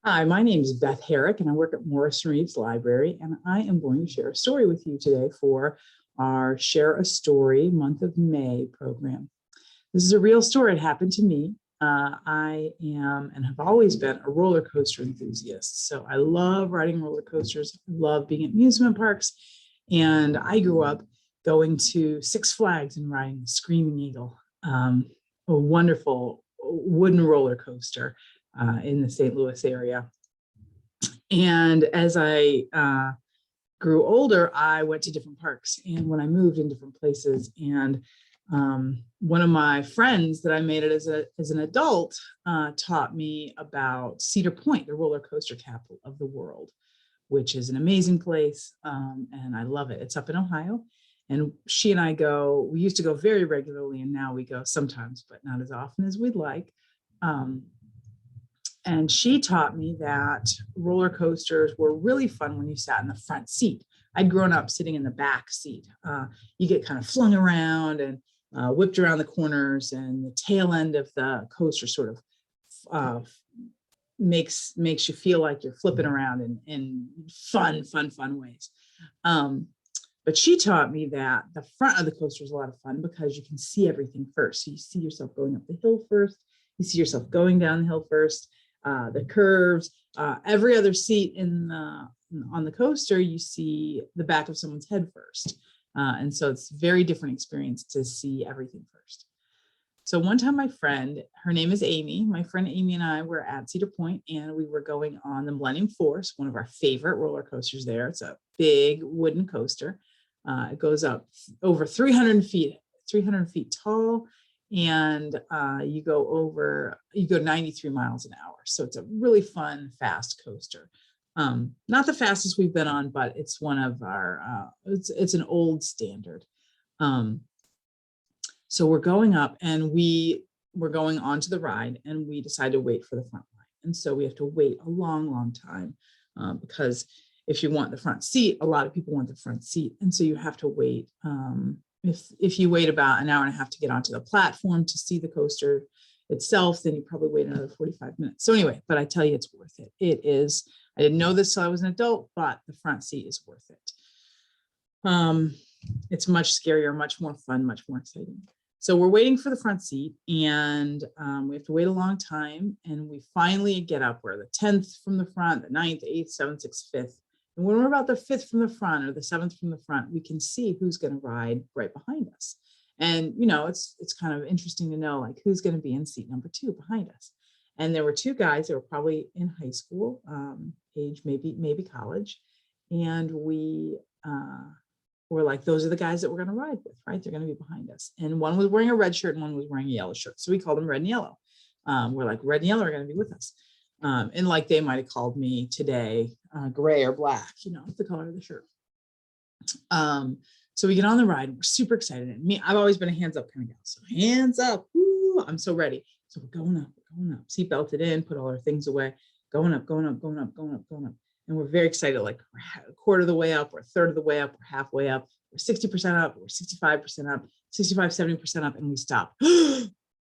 Hi, my name is Beth Herrick, and I work at Morrisson-Reeves Library, and I am going to share a story with you today for our Share a Story Month of May program. This is a real story. It happened to me. I am and have always been a roller coaster enthusiast. So I love riding roller coasters, I love being at amusement parks, and I grew up going to Six Flags and riding the Screaming Eagle, a wonderful wooden roller coaster in the St. Louis area. And as I grew older, I went to different parks, and when I moved in different places, and one of my friends that I made it as an adult taught me about Cedar Point, the roller coaster capital of the world, which is an amazing place, and I love it. It's up in Ohio, and she and I go, we used to go very regularly, and now we go sometimes, but not as often as we'd like. And she taught me that roller coasters were really fun when you sat in the front seat. I'd grown up sitting in the back seat. You get kind of flung around and whipped around the corners, and the tail end of the coaster sort of makes you feel like you're flipping around in fun ways. But she taught me that the front of the coaster is a lot of fun because you can see everything first. So you see yourself going up the hill first, you see yourself going down the hill first, the curves, every other seat on the coaster, you see the back of someone's head first. And so it's a very different experience to see everything first. So one time her name is Amy, my friend Amy and I were at Cedar Point, and we were going on the Millennium Force, one of our favorite roller coasters there. It's a big wooden coaster. It goes up over 300 feet tall, and you go 93 miles an hour. So it's a really fun, fast coaster. Not the fastest we've been on, but it's one of our, it's an old standard. So we're going up, and we're going onto the ride, and we decide to wait for the front line. And so we have to wait a long time because if you want the front seat, a lot of people want the front seat. And so you have to wait. If you wait about an hour and a half to get onto the platform to see the coaster itself, then you probably wait another 45 minutes. So anyway, but I tell you, it's worth it. It is. I didn't know this till I was an adult, but the front seat is worth it. It's much scarier, much more fun, much more exciting. So we're waiting for the front seat, and we have to wait a long time. And we finally get up. We're the 10th from the front, the 9th, 8th, 7th, 6th, 5th. And when we're about the 5th from the front or the 7th from the front, we can see who's going to ride right behind us. And, you know, it's kind of interesting to know, like, who's going to be in seat number 2 behind us. And there were 2 guys that were probably in high school, age maybe college. And we were like, those are the guys that we're going to ride with, right? They're going to be behind us. And one was wearing a red shirt and one was wearing a yellow shirt. So we called them red and yellow. We're like, red and yellow are going to be with us. And like they might have called me today, gray or black, you know, the color of the shirt. So we get on the ride, and we're super excited. And me, I've always been a hands up kind of gal. So hands up, woo, I'm so ready. So we're going up, seat belted in, put all our things away, going up. And we're very excited, like we're a quarter of the way up, we're a third of the way up, we're halfway up, we're 60% up, we're 65% up, 65, 70% up, and we stop.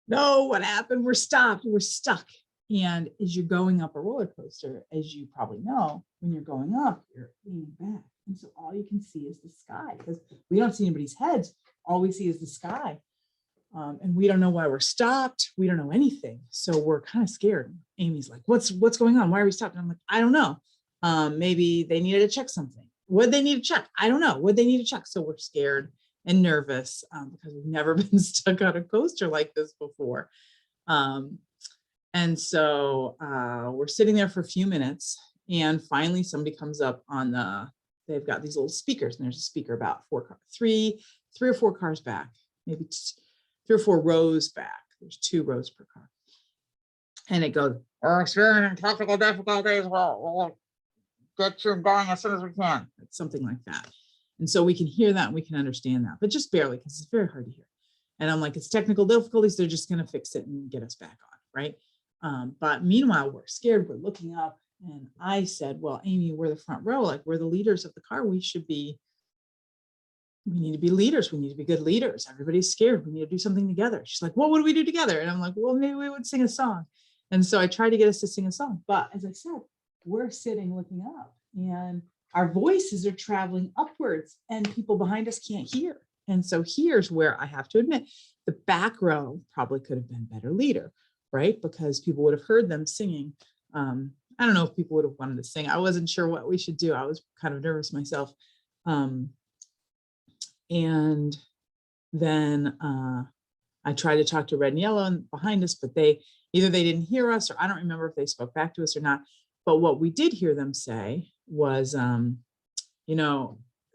No, what happened? We're stopped, we're stuck. And as you're going up a roller coaster, as you probably know, when you're going up, you're leaning back. And so all you can see is the sky, because we don't see anybody's heads. All we see is the sky. And we don't know why we're stopped. We don't know anything. So we're kind of scared. Amy's like, what's going on? Why are we stopped? And I'm like, I don't know. Maybe they needed to check something. What they need to check? I don't know. What they need to check? So we're scared and nervous because we've never been stuck on a coaster like this before. And so we're sitting there for a few minutes, and finally somebody comes up they've got these little speakers, and there's a speaker about 3 or 4 cars back, maybe 3 or 4 rows back. There's 2 rows per car. And it goes, we're experiencing technical difficulties. We'll get you going as soon as we can. It's something like that. And so we can hear that and we can understand that, but just barely, because it's very hard to hear. And I'm like, it's technical difficulties. They're just going to fix it and get us back on, right? But meanwhile, we're scared, we're looking up, and I said, well, Amy, we're the front row, like we're the leaders of the car. We need to be leaders. We need to be good leaders. Everybody's scared. We need to do something together. She's like, what would we do together? And I'm like, well, maybe we would sing a song. And so I tried to get us to sing a song. But as I said, we're sitting looking up, and our voices are traveling upwards, and people behind us can't hear. And so here's where I have to admit, the back row probably could have been better leader, right? Because people would have heard them singing. I don't know if people would have wanted to sing. I wasn't sure what we should do. I was kind of nervous myself. And then I tried to talk to red and yellow and behind us, but either they didn't hear us, or I don't remember if they spoke back to us or not. But what we did hear them say was,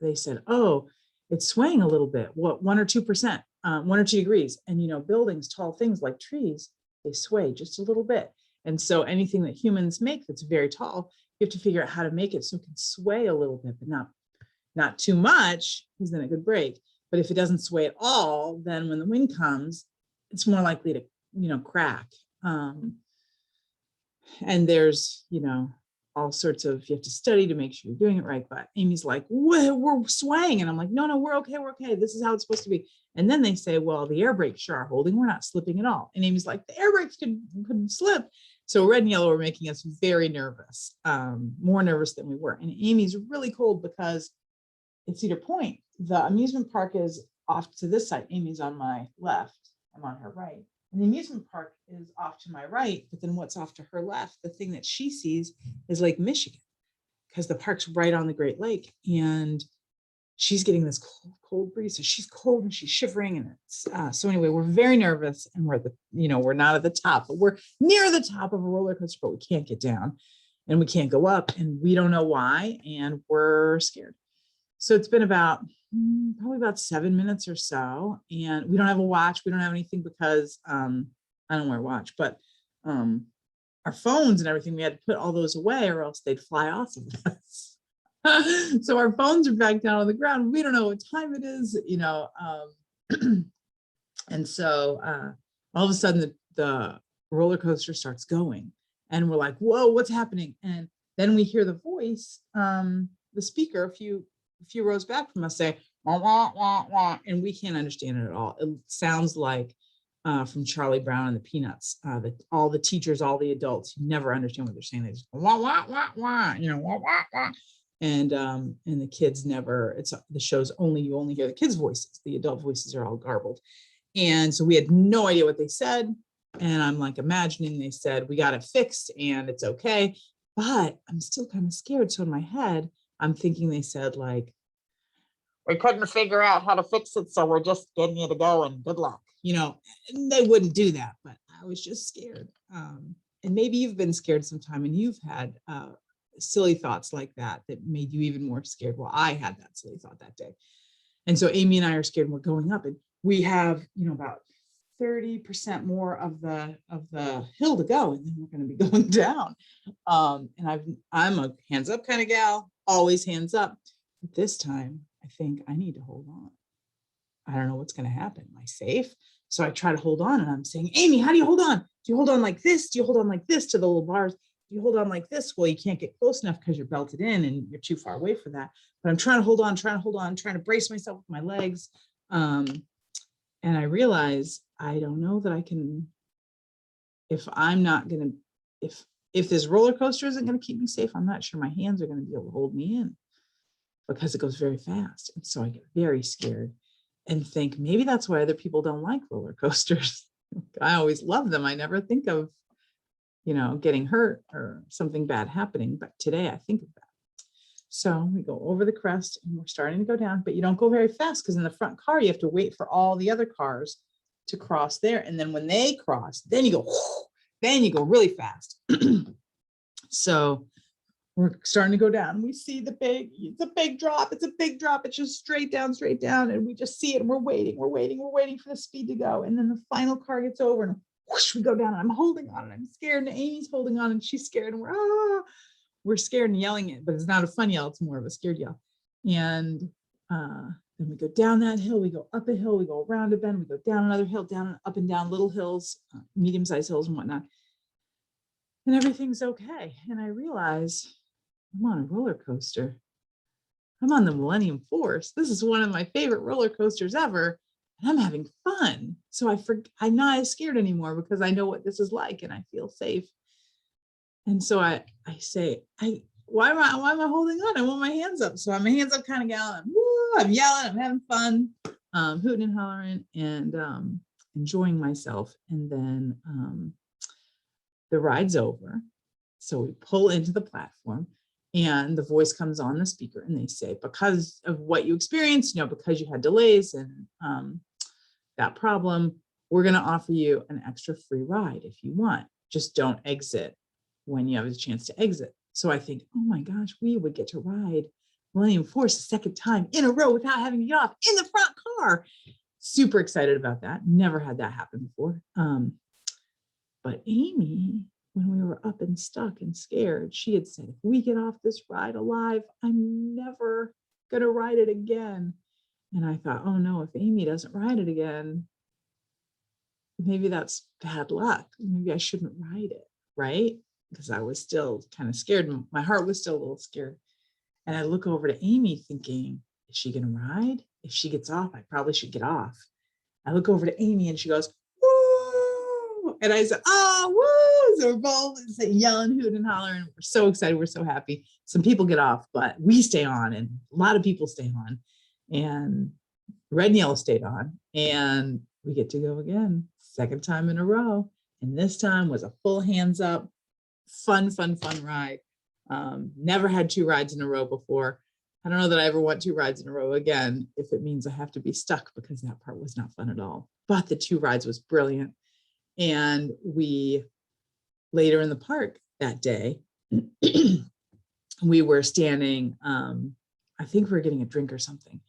they said, oh, it's swaying a little bit. What, 1 or 2%, 1 or 2 degrees. And, buildings, tall things like trees, they sway just a little bit. And so anything that humans make that's very tall, you have to figure out how to make it so it can sway a little bit, but not too much, because then it could break. But if it doesn't sway at all, then when the wind comes, it's more likely to, crack. And there's, all sorts of, you have to study to make sure you're doing it right. But Amy's like, we're swaying. And I'm like, no, we're okay. We're okay. This is how it's supposed to be. And then they say, well, the air brakes sure are holding. We're not slipping at all. And Amy's like, the air brakes could slip. So red and yellow were making us very nervous, more nervous than we were. And Amy's really cold because it's Cedar Point. The amusement park is off to this side. Amy's on my left. I'm on her right. And the amusement park is off to my right, but then what's off to her left, the thing that she sees is Lake Michigan, because the park's right on the Great Lake. And she's getting this cold breeze. So she's cold and she's shivering. And it's, so anyway, we're very nervous, and we're not at the top, but we're near the top of a roller coaster, but we can't get down and we can't go up, and we don't know why. And we're scared. So it's been probably about 7 minutes or so, and we don't have a watch. We don't have anything because I don't wear a watch, but our phones and everything, we had to put all those away or else they'd fly off of us. So our phones are back down on the ground. We don't know what time it is, and so all of a sudden the roller coaster starts going, and we're like, whoa, what's happening? And then we hear the voice, the speaker a few rows back from us say, wah, wah, wah, wah, and we can't understand it at all. It sounds like from Charlie Brown and the Peanuts, all the teachers, all the adults, you never understand what they're saying. They just wah, wah, wah, wah, wah, wah, wah. And the kids never, the show's you only hear the kids' voices. The adult voices are all garbled. And so we had no idea what they said. And I'm like imagining they said, we got it fixed and it's okay. But I'm still kind of scared. So in my head, I'm thinking they said like, we couldn't figure out how to fix it, so we're just getting you to go and good luck. And they wouldn't do that, but I was just scared. And maybe you've been scared sometime and you've had silly thoughts like that made you even more scared. Well, I had that silly thought that day. And so Amy and I are scared, and we're going up, and we have, about 30% more of the hill to go, and then we're going to be going down. And I'm a hands up kind of gal, always hands up. But this time I think I need to hold on. I don't know what's going to happen. Am I safe? So I try to hold on, and I'm saying, Amy, how do you hold on? Do you hold on like this? Do you hold on like this to the little bars? Do you hold on like this? Well, you can't get close enough because you're belted in and you're too far away for that. But I'm trying to hold on, trying to brace myself with my legs. And I realize I don't know that I can, if this roller coaster isn't going to keep me safe, I'm not sure my hands are going to be able to hold me in, because it goes very fast. And so I get very scared and think maybe that's why other people don't like roller coasters. I always love them. I never think of, getting hurt or something bad happening. But today I think of that. So we go over the crest and we're starting to go down, but you don't go very fast, because in the front car, you have to wait for all the other cars to cross there. And then when they cross, then you go really fast. So we're starting to go down. We see it's a big drop. It's a big drop. It's just straight down. And we just see it, and we're waiting for the speed to go. And then the final car gets over, and whoosh, we go down, and I'm holding on, and I'm scared, and Amy's holding on, and she's scared, and we're scared and yelling it, but it's not a fun yell. It's more of a scared yell. And then we go down that hill, we go up a hill, we go around a bend, we go down another hill, down and up and down little hills, medium-sized hills and whatnot. And everything's okay. And I realize I'm on a roller coaster. I'm on the Millennium Force. This is one of my favorite roller coasters ever, and I'm having fun. So I'm not as scared anymore, because I know what this is like and I feel safe. And so I say, why am I holding on? I want my hands up. So my hands up kind of gal. I'm yelling, I'm having fun, hooting and hollering, and enjoying myself. And then the ride's over. So we pull into the platform and the voice comes on the speaker and they say, because of what you experienced, because you had delays and that problem, we're going to offer you an extra free ride if you want. Just don't exit when you have a chance to exit. So I think, oh my gosh, we would get to ride Millennium Force a second time in a row without having to get off in the front car. Super excited about that. Never had that happen before. But Amy, when we were up and stuck and scared, she had said, if we get off this ride alive, I'm never going to ride it again. And I thought, oh no, if Amy doesn't ride it again, maybe that's bad luck. Maybe I shouldn't ride it, right? Because I was still kind of scared. My heart was still a little scared. And I look over to Amy thinking, is she going to ride? If she gets off, I probably should get off. I look over to Amy and she goes, woo! And I said, oh, woo! So we're both yelling, hooting and hollering. We're so excited. We're so happy. Some people get off, but we stay on and a lot of people stay on. And red and yellow stayed on. And we get to go again, second time in a row. And this time was a full hands up, fun ride. Never had 2 rides in a row before. I don't know that I ever want 2 rides in a row again, if it means I have to be stuck, because that part was not fun at all. But the 2 rides was brilliant. And we, later in the park that day, we were standing, I think we were getting a drink or something.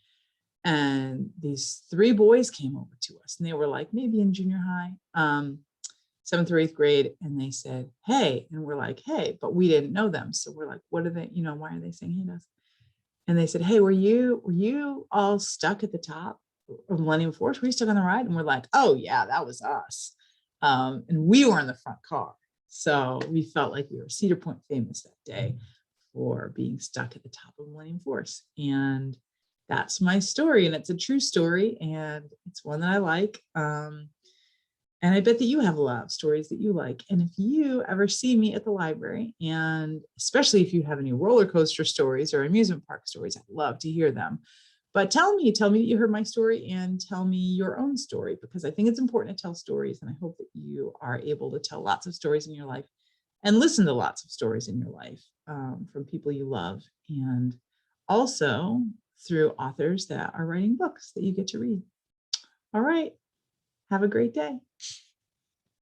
And these 3 boys came over to us and they were like, maybe in junior high, 7th or 8th grade. And they said, hey, and we're like, hey, but we didn't know them. So we're like, what are they, why are they saying hey to us? And they said, hey, were you all stuck at the top of Millennium Force? Were you stuck on the ride? And we're like, oh yeah, that was us. And we were in the front car. So we felt like we were Cedar Point famous that day for being stuck at the top of Millennium Force. And that's my story. And it's a true story. And it's one that I like. And I bet that you have a lot of stories that you like. And if you ever see me at the library, and especially if you have any roller coaster stories or amusement park stories, I'd love to hear them. But tell me that you heard my story and tell me your own story, because I think it's important to tell stories. And I hope that you are able to tell lots of stories in your life and listen to lots of stories in your life from people you love. And also through authors that are writing books that you get to read. All right. Have a great day.